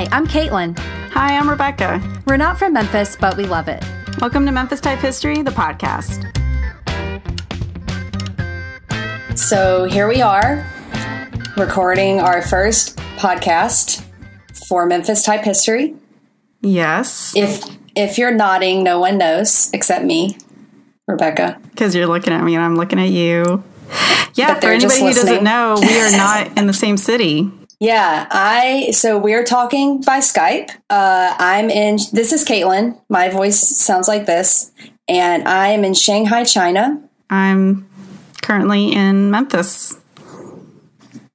Hi, I'm Caitlin. Hi, I'm Rebecca. We're not from Memphis, but we love it. Welcome to Memphis Type History, the podcast. So here we are, recording our first podcast for Memphis Type History. Yes. If you're nodding, no one knows except me, Rebecca. Because you're looking at me and I'm looking at you. Yeah, for anybody who doesn't know, we are not in the same city. Yeah, so we're talking by Skype. This is Caitlin. My voice sounds like this. And I am in Shanghai, China. I'm currently in Memphis.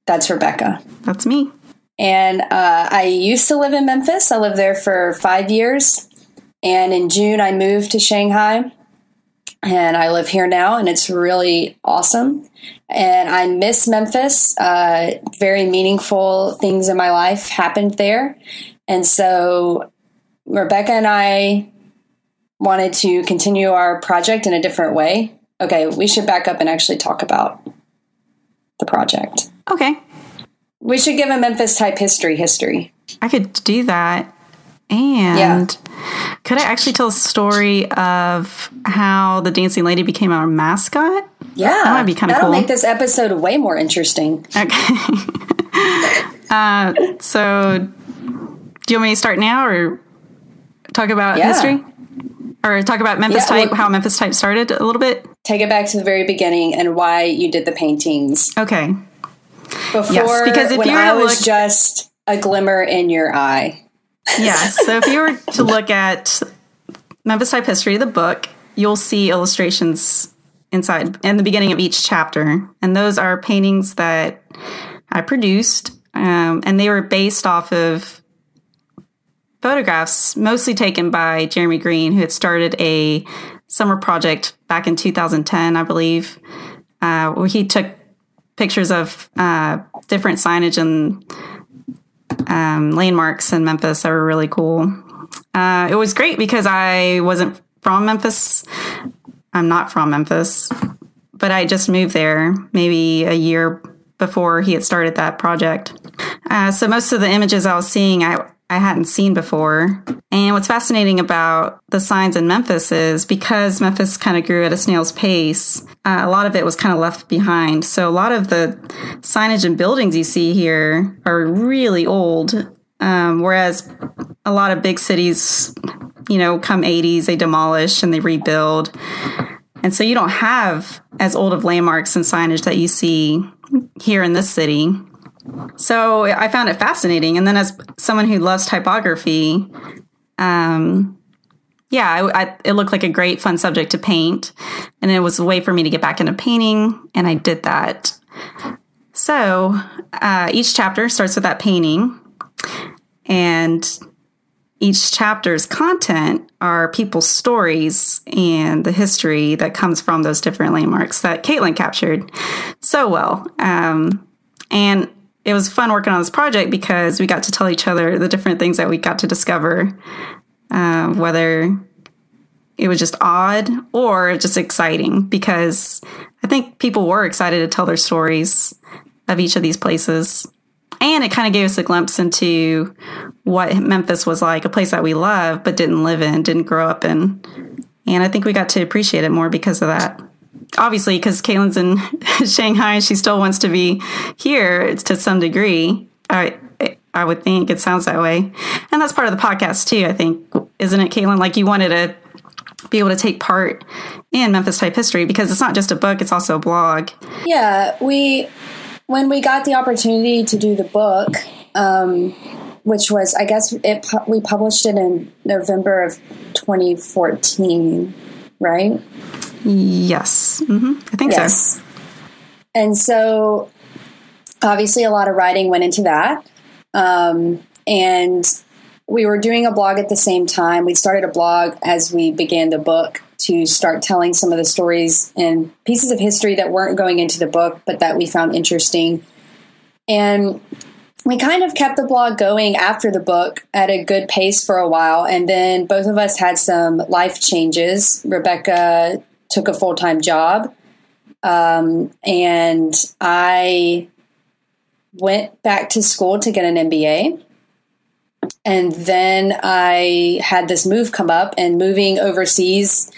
That's Rebecca. That's me. And I used to live in Memphis. I lived there for 5 years. And in June, I moved to Shanghai. And I live here now, and it's really awesome. And I miss Memphis. Very meaningful things in my life happened there. And so Rebecca and I wanted to continue our project in a different way. Okay, we should back up and actually talk about the project. Okay. We should give a Memphis Type history. I could do that. And could I actually tell a story of how the dancing lady became our mascot? Yeah. That might be kind of cool. That'll make this episode way more interesting. Okay. So do you want me to start now or talk about history? Or talk about Memphis Type, how Memphis Type started a little bit? Take it back to the very beginning and why you did the paintings. Okay. Before, because if when I was just a glimmer in your eye. Yeah, so if you were to look at Memphis Type History, the book, you'll see illustrations inside in the beginning of each chapter. And those are paintings that I produced, and they were based off of photographs mostly taken by Jeremy Green, who had started a summer project back in 2010, I believe, where he took pictures of different signage and landmarks in Memphis that were really cool. It was great because I wasn't from Memphis. I'm not from Memphis, but I just moved there maybe a year before he had started that project. So most of the images I was seeing, I hadn't seen before. And what's fascinating about the signs in Memphis is because Memphis kind of grew at a snail's pace, a lot of it was kind of left behind. So a lot of the signage and buildings you see here are really old, whereas a lot of big cities, come 80s, they demolish and they rebuild. And so you don't have as old of landmarks and signage that you see here in this city. So I found it fascinating. And then as someone who loves typography, it looked like a great fun subject to paint. And it was a way for me to get back into painting. And I did that. So each chapter starts with that painting. And each chapter's content are people's stories and the history that comes from those different landmarks that Caitlin captured so well. And it was fun working on this project because we got to tell each other the different things that we got to discover, whether it was just odd or just exciting, because I think people were excited to tell their stories of each of these places. And it kind of gave us a glimpse into what Memphis was like, a place that we love but didn't live in, didn't grow up in. And I think we got to appreciate it more because of that. Obviously, because Caitlin's in Shanghai, she still wants to be here to some degree. I would think it sounds that way. And that's part of the podcast, too, I think. Isn't it, Caitlin? Like, you wanted to be able to take part in Memphis Type History because it's not just a book, it's also a blog. Yeah, when we got the opportunity to do the book, which was, I guess, we published it in November of 2014, right? Yes. Mm-hmm. I think so. And so, obviously, a lot of writing went into that. And we were doing a blog at the same time. We started a blog as we began the book to start telling some of the stories and pieces of history that weren't going into the book, but that we found interesting. And we kind of kept the blog going after the book at a good pace for a while. And then both of us had some life changes. Rebecca took a full-time job. And I went back to school to get an MBA. And then I had this move come up, and moving overseas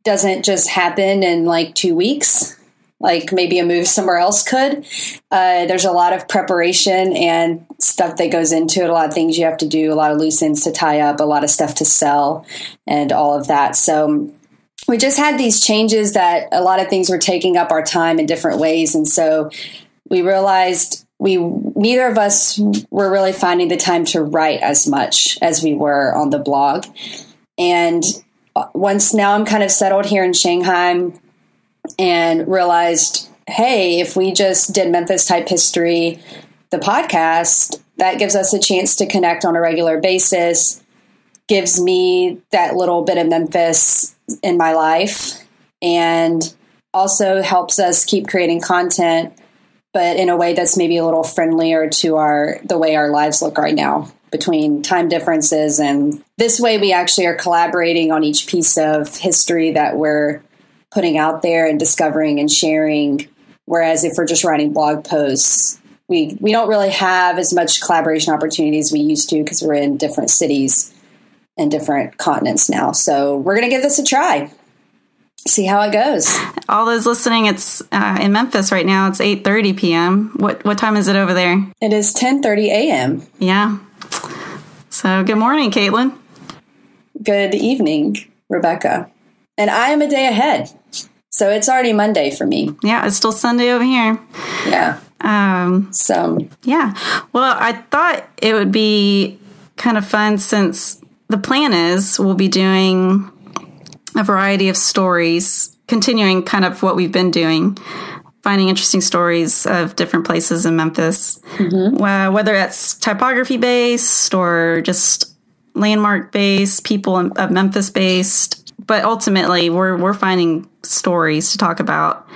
doesn't just happen in like 2 weeks, like maybe a move somewhere else could. There's a lot of preparation and stuff that goes into it, a lot of things you have to do, a lot of loose ends to tie up, a lot of stuff to sell, and all of that. So we just had these changes that a lot of things were taking up our time in different ways. And so we realized neither of us were really finding the time to write as much as we were on the blog. And once now I'm kind of settled here in Shanghai and realized, hey, if we just did Memphis Type History, the podcast, that gives us a chance to connect on a regular basis, gives me that little bit of Memphis in my life, and also helps us keep creating content, but in a way that's maybe a little friendlier to the way our lives look right now, between time differences. And this way we actually are collaborating on each piece of history that we're putting out there and discovering and sharing. Whereas if we're just writing blog posts, we don't really have as much collaboration opportunities we used to, because we're in different cities and different continents now. So we're going to give this a try. See how it goes. All those listening, it's in Memphis right now. It's 8:30 p.m. What time is it over there? It is 10:30 a.m. Yeah. So good morning, Caitlin. Good evening, Rebecca. And I am a day ahead. So it's already Monday for me. Yeah, it's still Sunday over here. Yeah. Yeah. Well, I thought it would be kind of fun, since the plan is we'll be doing a variety of stories, continuing kind of what we've been doing, finding interesting stories of different places in Memphis, whether that's typography based or just landmark based, people of Memphis based. But ultimately, we're finding stories to talk about.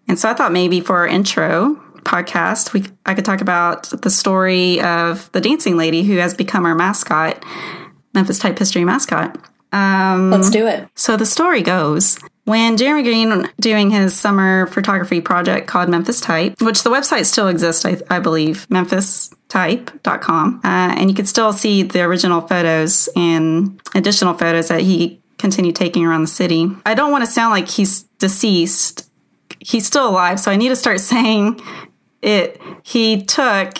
And so I thought maybe for our intro podcast, I could talk about the story of the dancing lady who has become our mascot, Memphis Type History mascot. Let's do it. So the story goes, when Jeremy Green doing his summer photography project called Memphis Type, which the website still exists, I believe, memphistype.com, and you can still see the original photos and additional photos that he continued taking around the city. I don't want to sound like he's deceased. He's still alive, so I need to start saying it. He took...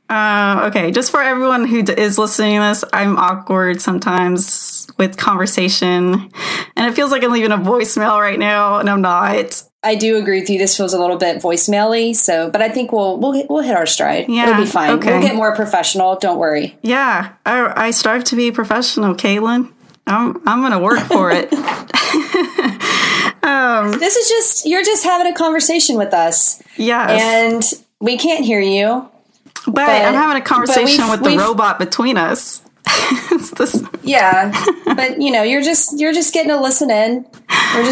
okay, just for everyone who is listening to this, I'm awkward sometimes with conversation, and it feels like I'm leaving a voicemail right now, and I'm not. I do agree with you. This feels a little bit voicemail-y, but I think we'll hit our stride. Yeah, it'll be fine. Okay. We'll get more professional. Don't worry. Yeah, I strive to be professional, Caitlin. I'm going to work for it. This is you're just having a conversation with us. Yes. And we can't hear you. But I'm having a conversation with the robot between us. Yeah, but you're just getting to listen in. We're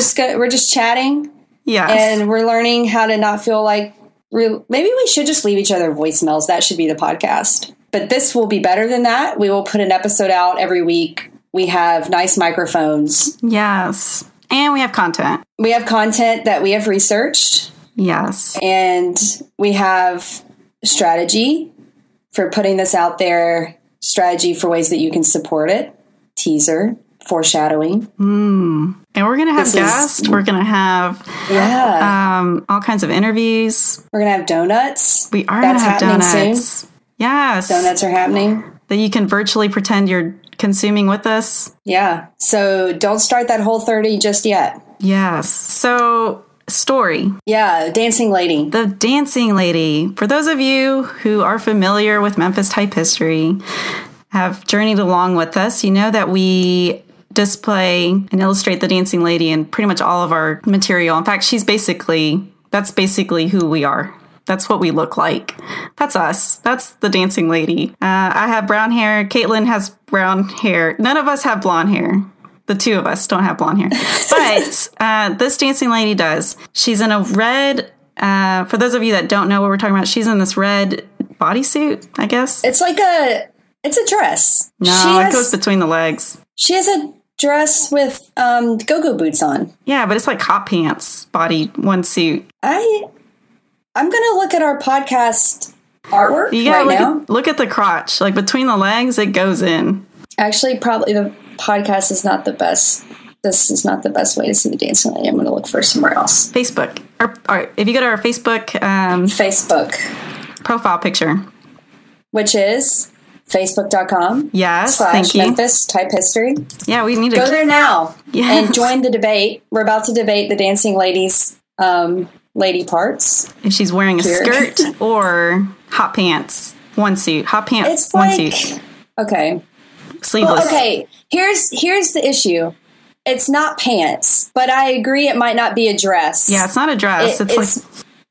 just chatting. Yes. And we're learning how to not feel like maybe we should just leave each other voicemails. That should be the podcast. But this will be better than that. We will put an episode out every week. We have nice microphones. Yes. And we have content. We have content that we have researched. Yes. And we have strategy for putting this out there, strategy for ways that you can support it, teaser, foreshadowing. And we're going to have guests. We're going to have all kinds of interviews. We're going to have donuts. We are going to have donuts. Soon. Yes. Donuts are happening. That you can virtually pretend you're consuming with us. Yeah. So don't start that Whole30 just yet. Yes. So... story. Yeah, dancing lady. The dancing lady. For those of you who are familiar with Memphis Type History, have journeyed along with us, you know that we display and illustrate the dancing lady in pretty much all of our material. In fact, that's basically who we are. That's what we look like. That's us. That's the dancing lady. I have brown hair. Caitlin has brown hair. None of us have blonde hair. The two of us don't have blonde hair. But this dancing lady does. She's in a red, for those of you that don't know what we're talking about, she's in this red bodysuit, I guess. It's a dress. No, it goes between the legs. She has a dress with go-go boots on. Yeah, but it's like hot pants, one suit. I'm going to look at our podcast artwork You gotta right now. look at the crotch. Like between the legs, it goes in. Actually, probably the podcast is not the best. This is not the best way to see the dancing lady. I'm going to look for somewhere else. Facebook. Or if you go to our Facebook Facebook profile picture, which is facebook.com. Yes, thank you. Memphis Type History. Yeah, we need to go there now yes. and join the debate. We're about to debate the dancing lady's lady parts. If she's wearing a skirt or hot pants, one suit, hot pants, it's one like, suit. Okay. Sleeveless. Well, okay, here's the issue. It's not pants, but I agree it might not be a dress. Yeah, it's not a dress.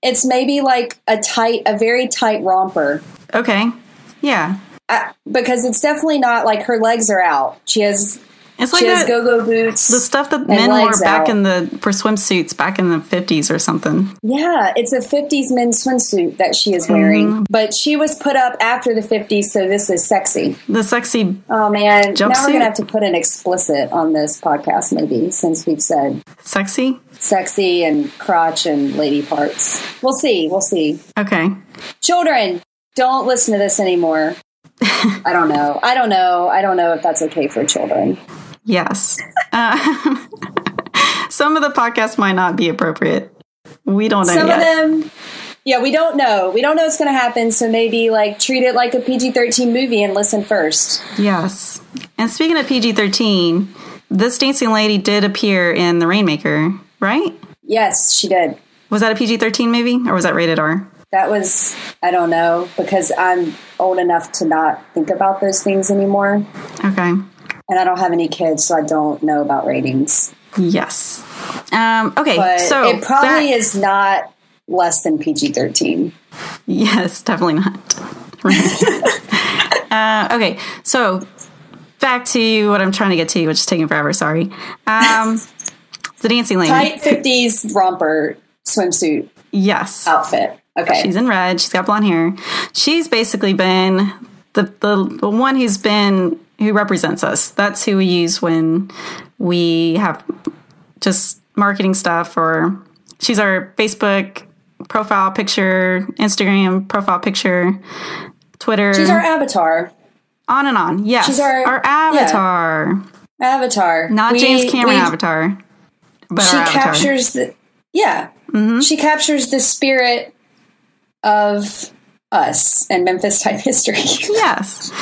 It's maybe like a very tight romper. Okay. Yeah. Because it's definitely not like her legs are out. She has go-go boots. The stuff that men wore for swimsuits back in the 50s or something. Yeah, it's a 50s men's swimsuit that she is wearing. Mm-hmm. But she was put up after the 50s, so this is sexy. The sexy Oh, man. jumpsuit. Now we're going to have to put an explicit on this podcast, maybe, since we've said sexy and crotch and lady parts. We'll see. Okay. Children, don't listen to this anymore. I don't know if that's okay for children. Yes. Some of the podcasts might not be appropriate. We don't know Some yet. of them, yeah, we don't know. We don't know what's going to happen, so maybe treat it like a PG-13 movie and listen first. Yes. And speaking of PG-13, this dancing lady did appear in The Rainmaker, right? Yes, she did. Was that a PG-13 movie, or was that rated R? That was, I don't know, because I'm old enough to not think about those things anymore. Okay. And I don't have any kids, so I don't know about ratings. Yes. Okay, but so it probably is not less than PG-13. Yes, definitely not. Okay, so back to what I'm trying to get to, which is taking forever, sorry. The dancing lady. Tight 50s romper swimsuit. Yes. Outfit. Okay. She's in red. She's got blonde hair. She's basically been the one who represents us. That's who we use when we have just marketing stuff, or she's our Facebook profile picture, Instagram profile picture, Twitter. She's our avatar. On and on. Yes. She's our avatar. Yeah. Avatar. Not James Cameron avatar. But she our avatar. captures the Mm-hmm. She captures the spirit of us and Memphis Type History. Yes.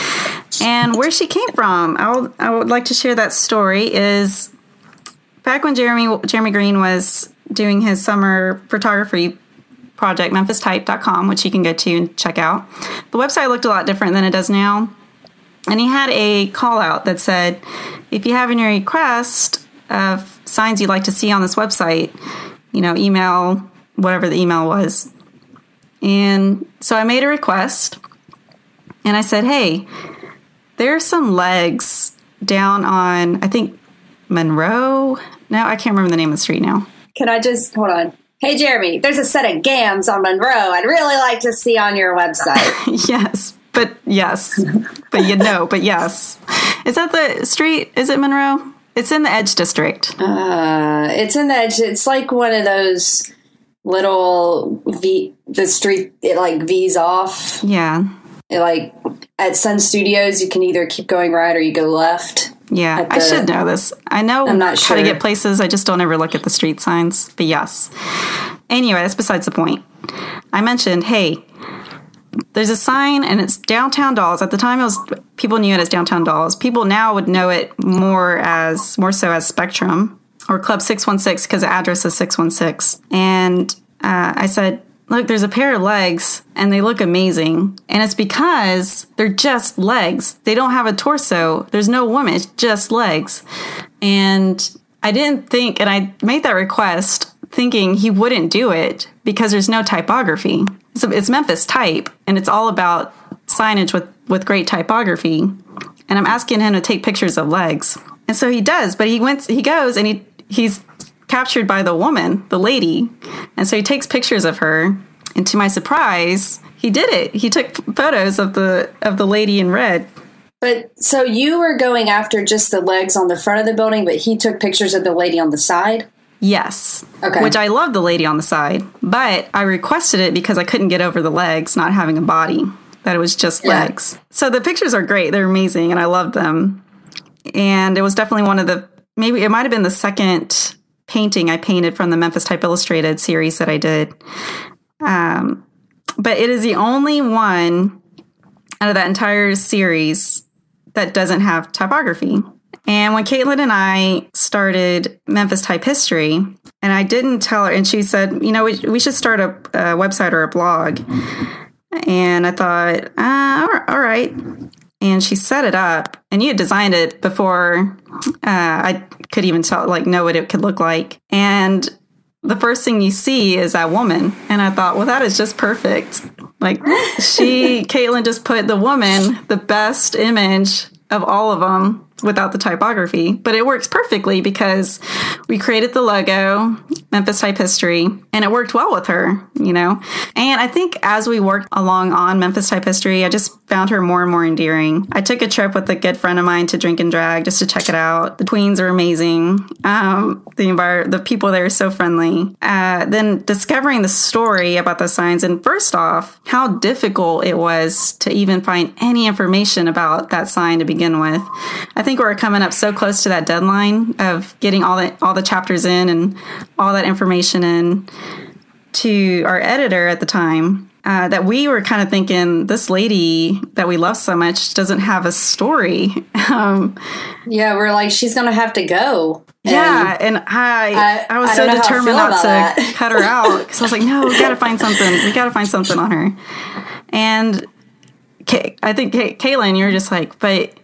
And where she came from, I would like to share that story, is back when Jeremy Green was doing his summer photography project, memphistype.com, which you can go to and check out. The website looked a lot different than it does now. And he had a call out that said, if you have any request of signs you'd like to see on this website, email whatever the email was. And so I made a request, and I said, hey, there's some legs down on, I think, Monroe. No, I can't remember the name of the street now. Can I just, hold on. Hey, Jeremy, there's a set of gams on Monroe I'd really like to see on your website. Yes. But yes. But yes. Is that the street? Is it Monroe? It's in the Edge District. It's in the Edge. It's like one of those little the street, it V's off. Yeah. It at Sun Studios, you can either keep going right or you go left. Yeah, I should know this. I'm not sure how to get places. I just don't ever look at the street signs. But yes. Anyway, that's besides the point. I mentioned, hey, there's a sign and it's Downtown Dolls. At the time, people knew it as Downtown Dolls. People now would know it more so as Spectrum or Club 616 because the address is 616. And I said, look, there's a pair of legs and they look amazing. And it's because they're just legs. They don't have a torso. There's no woman. It's just legs. And I didn't think, and I made that request thinking he wouldn't do it because there's no typography. So it's Memphis Type, and it's all about signage with great typography. And I'm asking him to take pictures of legs. And so he does, but he goes and he's captured by the woman, the lady. And so he takes pictures of her. And to my surprise, he did it. He took photos of the lady in red. But so you were going after just the legs on the front of the building, but he took pictures of the lady on the side? Yes. Okay. Which I love the lady on the side, but I requested it because I couldn't get over the legs not having a body, that it was just legs. So the pictures are great. They're amazing, and I love them. And it was definitely one of the, maybe it might have been the second painting I painted from the Memphis Type Illustrated series that I did. But it is the only one out of that entire series that doesn't have typography. And when Caitlin and I started Memphis Type History, and I didn't tell her, and she said, we should start a website or a blog. And I thought, all right. And she set it up, and you had designed it before I could even know what it could look like. And the first thing you see is that woman. And I thought, well, that is just perfect. Caitlin just put the woman, the best image of all of them without the typography. But it works perfectly because we created the logo, Memphis Type History, and it worked well with her, And I think as we worked along on Memphis Type History, I just found her more and more endearing. I took a trip with a good friend of mine to Drink and Drag just to check it out. The queens are amazing. The people there are so friendly. Then discovering the story about the signs, and first off, how difficult it was to even find any information about that sign to begin with. I think we're coming up so close to that deadline of getting all the chapters in and all that information in to our editor at the time, that we were kind of thinking, this lady that we love so much doesn't have a story. We're like, she's going to have to go. And I was so determined not to cut her out, because I was like, no, we got to find something. We got to find something on her. And I think, Caitlin, you're just like, but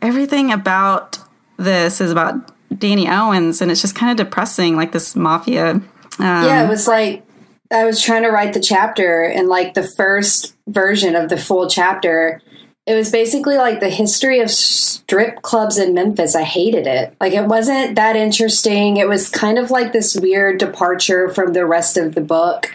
everything about this is about Danny Owens, and it's just kind of depressing, like this mafia. It was like, I was trying to write the chapter, and like the first version of the full chapter, it was basically like the history of strip clubs in Memphis. I hated it. Like, it wasn't that interesting. It was kind of like this weird departure from the rest of the book.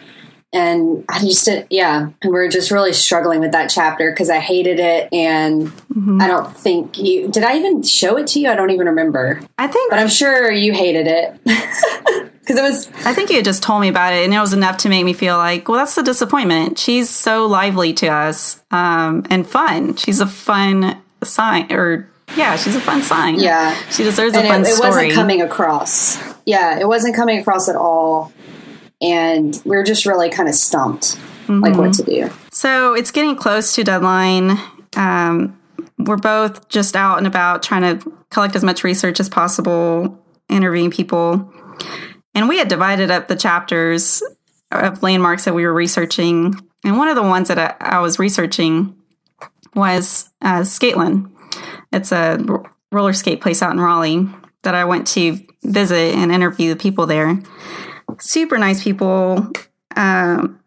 And I just didn't, and we're just really struggling with that chapter because I hated it. And I don't think did I even show it to you? I don't even remember. But I'm sure you hated it. Because I think you had just told me about it, and it was enough to make me feel like, well, that's the disappointment. She's so lively to us, and fun. She's a fun sign, she's a fun sign. Yeah. She deserves a fun story. It wasn't coming across. Yeah, it wasn't coming across at all. And we were just really kind of stumped, like what to do. So it's getting close to deadline. We're both just out and about trying to collect as much research as possible, interviewing people. And we had divided up the chapters of landmarks that we were researching. And one of the ones that I was researching was Skateland. It's a roller skate place out in Raleigh that I went to visit and interview the people there. Super nice people, and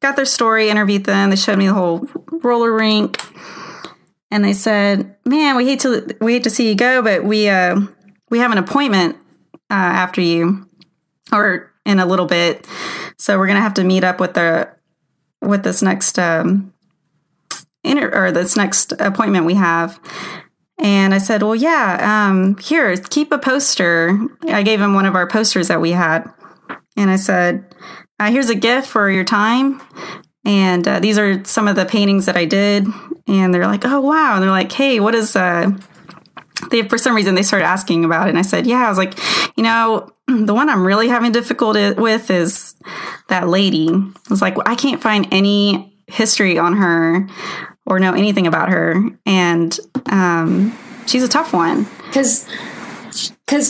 got their story, interviewed them. They showed me the whole roller rink, and they said, man, we hate to see you go, but we have an appointment after you, or in a little bit, so we're gonna have to meet up with this next this next appointment we have. And I said, well, here, keep a poster. I gave him one of our posters that we had. And I said, here's a gift for your time. And these are some of the paintings that I did. And they're like, oh, wow. And they're like, hey, what is... for some reason, they started asking about it. And I said, I was like, the one I'm really having difficulty with is that lady. I was like, I can't find any history on her or know anything about her. And she's a tough one. Because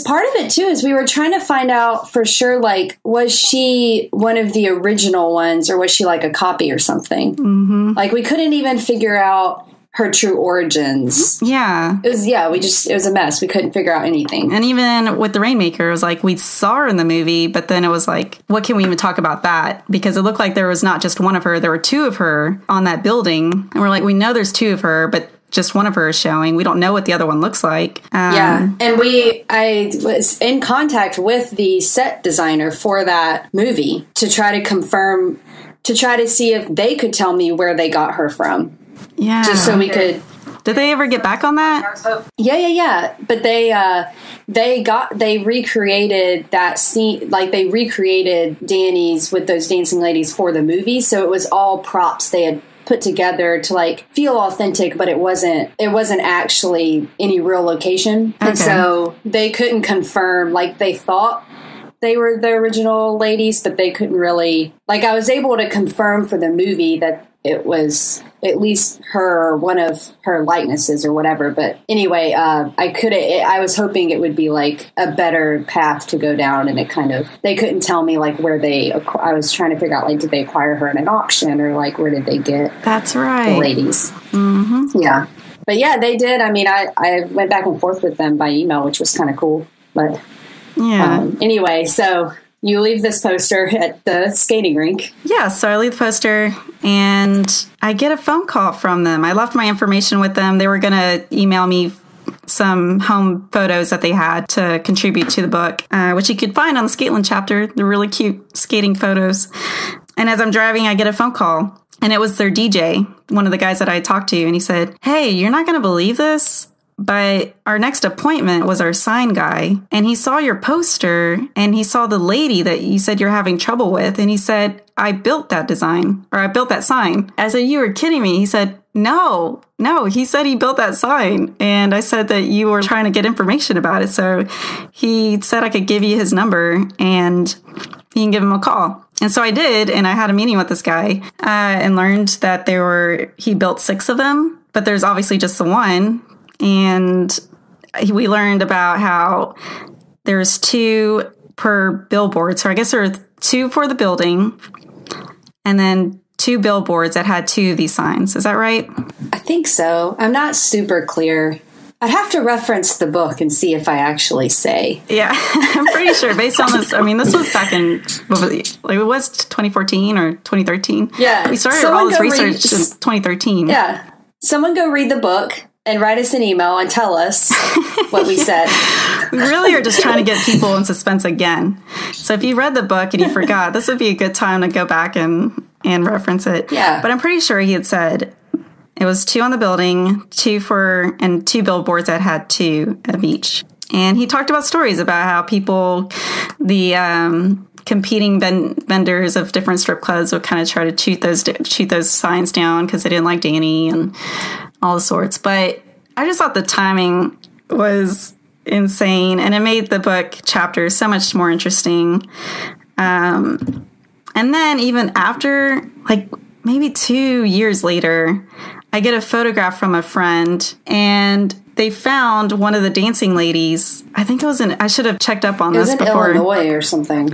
part of it, too, is we were trying to find out for sure, like, was she one of the original ones, or was she like a copy or something? Mm-hmm. Like, we couldn't even figure out her true origins. Yeah. It was a mess. We couldn't figure out anything. And even with the Rainmaker, it was like, we saw her in the movie, but then it was like, what can we even talk about that? Because it looked like there was not just one of her, there were two of her on that building. And we're like, we know there's two of her, but just one of her is showing. We don't know what the other one looks like. And I was in contact with the set designer for that movie to try to confirm, to try to see if they could tell me where they got her from. Yeah. Just so we could Did they ever get back on that? Yeah. But they recreated that scene, like they recreated Danny's with those dancing ladies for the movie. So it was all props they had put together to like feel authentic, but it wasn't actually any real location. Okay. And so they couldn't confirm, like they thought they were the original ladies, but they couldn't really, like I was able to confirm for the movie that it was at least her, one of her likenesses or whatever. But anyway, I was hoping it would be like a better path to go down, and they couldn't tell me like where I was trying to figure out, like, did they acquire her in an auction, or like where did they get That's right. the ladies? Mm-hmm. Yeah. But yeah, they did. I mean, I went back and forth with them by email, which was kind of cool. But yeah. Anyway, so you leave this poster at the skating rink. Yeah, so I leave the poster and I get a phone call from them. I left my information with them. They were going to email me some home photos that they had to contribute to the book, which you could find on the Skateland chapter. They're really cute skating photos. And as I'm driving, I get a phone call, and it was their DJ, one of the guys that I talked to. And he said, "Hey, you're not going to believe this, but our next appointment was our sign guy, and he saw your poster, and he saw the lady that you said you're having trouble with, and he said, I built that design, or I built that sign." I said, "You were kidding me." He said, No, he said he built that sign. And I said that you were trying to get information about it. So he said I could give you his number and you can give him a call. And so I did, and I had a meeting with this guy and learned that he built 6 of them, but there's obviously just the one. And we learned about how there's 2 per billboard. So I guess there are 2 for the building, and then 2 billboards that had 2 of these signs. Is that right? I think so. I'm not super clear. I'd have to reference the book and see if I actually say. Yeah, I'm pretty sure based on this. I mean, this was back in, it was 2014 or 2013. Yeah. We started all this research in 2013. Yeah. Someone go read the book and write us an email and tell us what we said. We really are just trying to get people in suspense again. So if you read the book and you forgot, this would be a good time to go back and reference it. Yeah. But I'm pretty sure he had said it was 2 on the building, 2 billboards that had 2 of each. And he talked about stories about how people, the competing vendors of different strip clubs would kind of try to shoot those signs down because they didn't like Danny and all the sorts. But I just thought the timing was insane, and it made the book chapters so much more interesting. And then even after, like maybe 2 years later, I get a photograph from a friend, and they found one of the dancing ladies. I think it was I should have checked up on this before. It was in Illinois or something.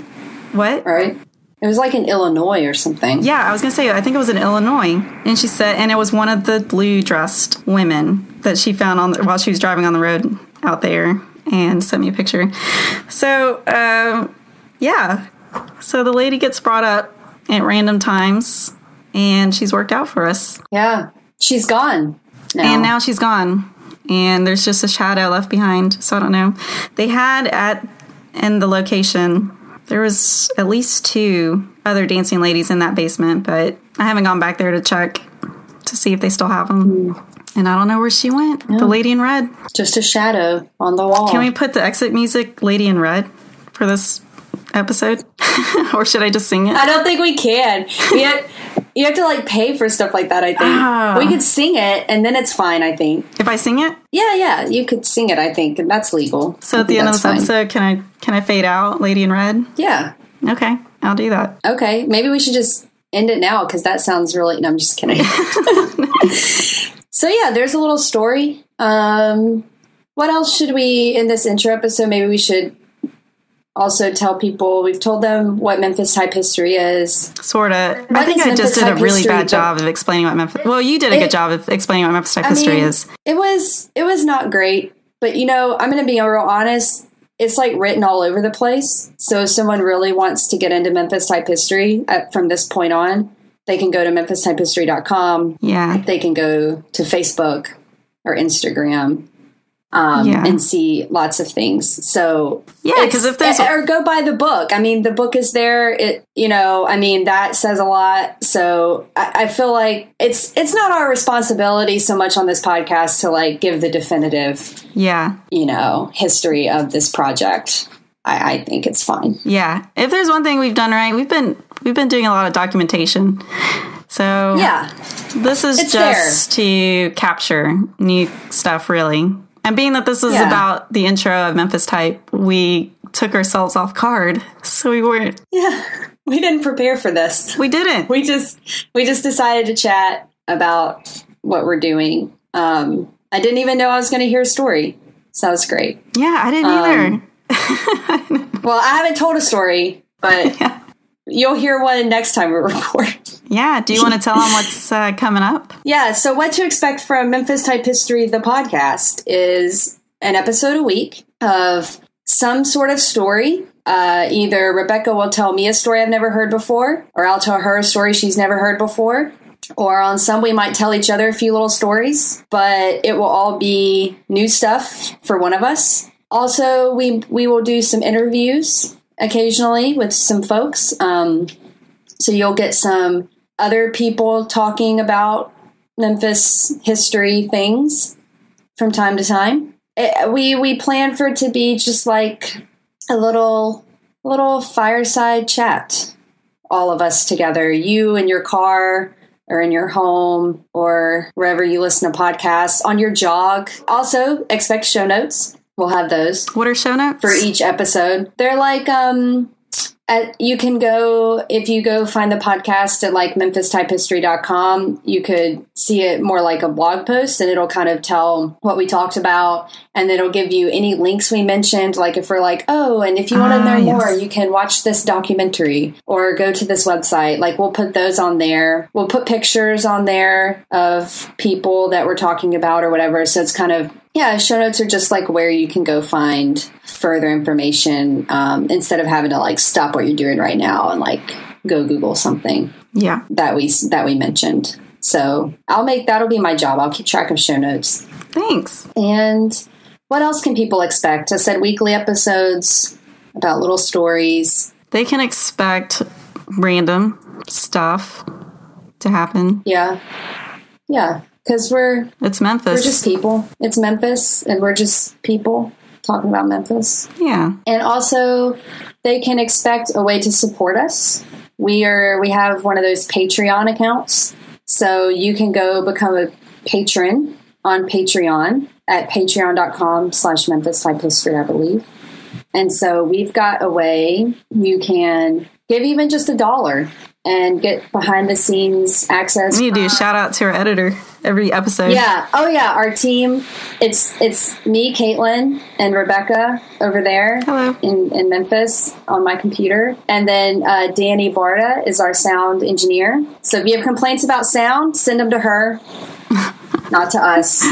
What? Right? It was like in Illinois or something. Yeah, I was going to say, I think it was in Illinois. And she said, and it was one of the blue-dressed women that she found while she was driving on the road out there, and sent me a picture. So, yeah. So the lady gets brought up at random times, and she's worked out for us. Yeah. She's gone now. And now she's gone. And there's just a shadow left behind. So I don't know. They had in the location, there was at least 2 other dancing ladies in that basement, but I haven't gone back there to check to see if they still have them. And I don't know where she went. Yeah. The lady in red. Just a shadow on the wall. Can we put the exit music, Lady in Red, for this episode? Or should I just sing it? I don't think we can. You have to like pay for stuff like that, I think. We could sing it, and then it's fine, I think. If I sing it? Yeah, you could sing it, I think, and that's legal. So at the end of this episode, can I fade out Lady in Red? Yeah. Okay, I'll do that. Okay, maybe we should just end it now, because that sounds really... No, I'm just kidding. So yeah, there's a little story. What else should we, in this intro episode, maybe we should also tell people, we've told them what Memphis Type History is. Sort of. I think I just did a really bad job of explaining what Memphis... Well, you did a good job of explaining what Memphis Type History is. It was not great, but I'm going to be real honest. It's like written all over the place. So if someone really wants to get into Memphis Type History from this point on, they can go to memphistypehistory.com. Yeah. They can go to Facebook or Instagram. and see lots of things. So yeah, because if there's or go buy the book. I mean, the book is there. It, I mean, that says a lot. So I feel like it's not our responsibility so much on this podcast to like give the definitive, history of this project. I think it's fine. Yeah, if there's one thing we've done right, we've been doing a lot of documentation. So this is just to capture new stuff, really. And being that this is about the intro of Memphis Type, we took ourselves off guard. So we weren't. Yeah, we didn't prepare for this. We didn't. We just decided to chat about what we're doing. I didn't even know I was going to hear a story. So that was great. Yeah, I didn't either. Well, I haven't told a story, but you'll hear one next time we record. Yeah. Do you want to tell them what's coming up? Yeah. So what to expect from Memphis Type History, the podcast, is an episode a week of some sort of story. Either Rebecca will tell me a story I've never heard before, or I'll tell her a story she's never heard before. Or on some, we might tell each other a few little stories, but it will all be new stuff for one of us. Also, we will do some interviews occasionally with some folks. So you'll get some other people talking about Memphis history things from time to time. We plan for it to be just like a little fireside chat. All of us together, you in your car or in your home or wherever you listen to podcasts, on your jog. Also, expect show notes. We'll have those. What are show notes? For each episode. They're like, you can go, if you go find the podcast at like memphistypehistory.com, you could see it more like a blog post, and it'll kind of tell what we talked about. And then it'll give you any links we mentioned. Like if we're like, oh, and if you want to know more, you can watch this documentary or go to this website. Like we'll put those on there. We'll put pictures on there of people that we're talking about or whatever. So it's kind of, show notes are just like where you can go find further information instead of having to like stop what you're doing right now and like go Google something. Yeah, that we mentioned. So that'll be my job. I'll keep track of show notes. Thanks. And what else can people expect? I said weekly episodes about little stories. They can expect random stuff to happen. Yeah. Because it's Memphis. We're just people. It's Memphis, and we're just people talking about Memphis. Yeah. And also, they can expect a way to support us. We have one of those Patreon accounts, so you can go become a patron on Patreon at patreon.com/Memphis Type History, I believe. And so we've got a way you can give even just $1 and get behind the scenes access. We need to do a shout out to our editor every episode. Yeah. Oh yeah. Our team. It's me, Caitlin, and Rebecca over there. Hello. In Memphis on my computer. And then Danny Barta is our sound engineer. So if you have complaints about sound, send them to her, not to us.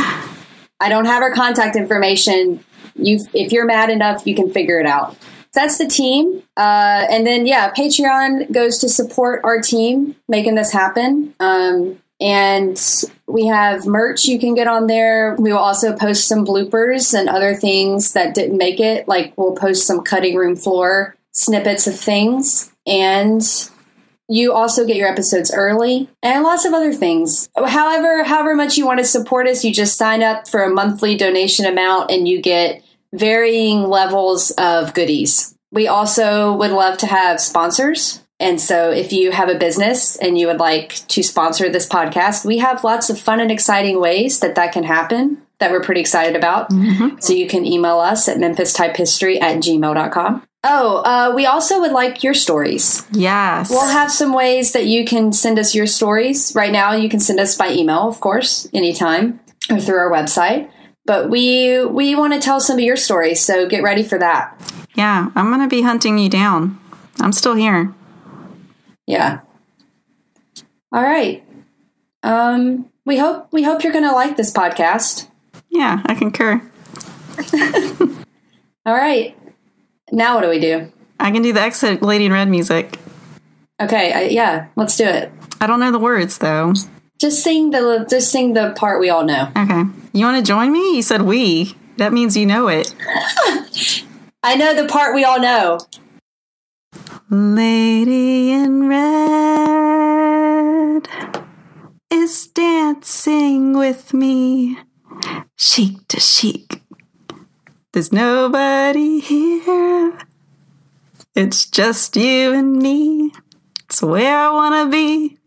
I don't have her contact information. If you're mad enough, you can figure it out. That's the team. And then, Patreon goes to support our team making this happen. And we have merch you can get on there. We will also post some bloopers and other things that didn't make it. Like we'll post some cutting room floor snippets of things. And you also get your episodes early and lots of other things. However much you want to support us, you just sign up for a monthly donation amount and you get varying levels of goodies. We also would love to have sponsors. And so if you have a business and you would like to sponsor this podcast, we have lots of fun and exciting ways that can happen that we're pretty excited about. Mm-hmm. So you can email us at memphistypehistory@gmail.com. We also would like your stories. Yes. We'll have some ways that you can send us your stories. Right now, you can send us by email, of course, anytime, or through our website. But we want to tell some of your stories, so get ready for that. Yeah, I'm going to be hunting you down. I'm still here. Yeah. All right. We hope you're going to like this podcast. Yeah, I concur. All right. Now what do we do? I can do the Exit Lady in Red music. Okay, let's do it. I don't know the words though. Just sing the part we all know. Okay. You want to join me? You said we. That means you know it. I know the part we all know. Lady in red is dancing with me, cheek to cheek. There's nobody here. It's just you and me. It's where I want to be.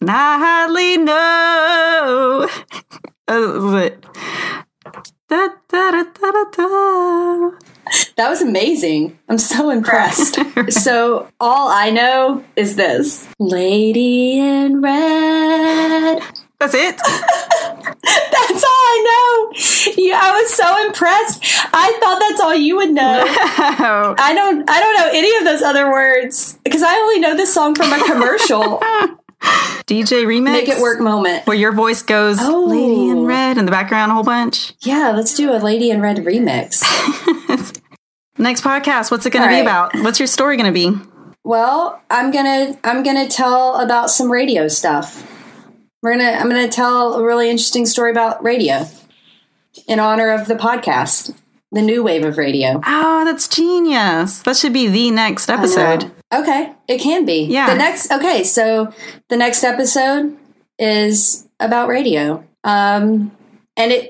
And I hardly know. Da, da, da, da, da, da. That was amazing. I'm so impressed. So all I know is this. Lady in red. That's it? That's all I know. Yeah, I was so impressed. I thought that's all you would know. No. I don't know any of those other words because I only know this song from a commercial. DJ remix? Make it work moment. Where your voice goes, Lady in Red, in the background a whole bunch? Yeah, let's do a Lady in Red remix. Next podcast, what's it going to be about? What's your story going to be? Well, I'm gonna tell about some radio stuff. I'm gonna tell a really interesting story about radio in honor of the podcast, the new wave of radio. Oh, that's genius. That should be the next episode. Okay, it can be. Yeah. So the next episode is about radio. And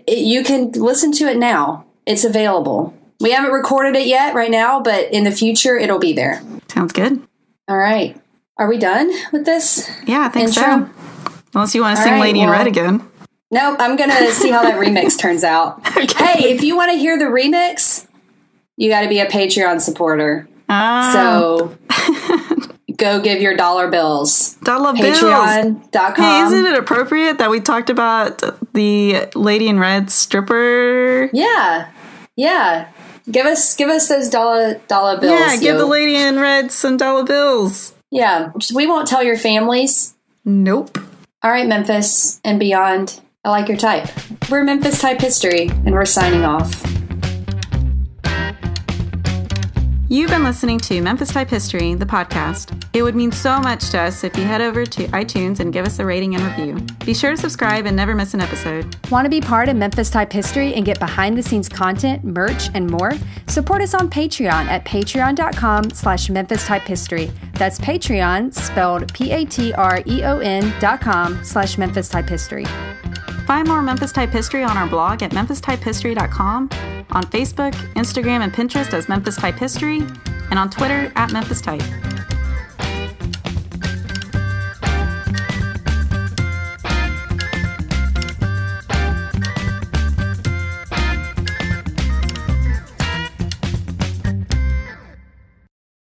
you can listen to it now. It's available. We haven't recorded it yet right now, but in the future, it'll be there. Sounds good. All right. Are we done with this? Yeah, I think intro? so. Unless you want to sing Lady in Red again. Nope, I'm going to see how that remix turns out. Okay. Hey, if you want to hear the remix, you got to be a Patreon supporter. So go give your dollar bills. Patreon.com. Hey, isn't it appropriate that we talked about the Lady in Red stripper? Yeah. Give us those dollar bills. Yeah, give the Lady in Red some dollar bills. Yeah, we won't tell your families. Nope. All right, Memphis and beyond. I like your type. We're Memphis Type History, and we're signing off. You've been listening to Memphis Type History, the podcast. It would mean so much to us if you head over to iTunes and give us a rating and review. Be sure to subscribe and never miss an episode. Want to be part of Memphis Type History and get behind-the-scenes content, merch, and more? Support us on Patreon at patreon.com/Memphis Type History. That's Patreon, spelled patreon.com/Memphis Type History. Find more Memphis Type History on our blog at memphistypehistory.com, on Facebook, Instagram, and Pinterest as Memphis Type History, and on Twitter at Memphis Type.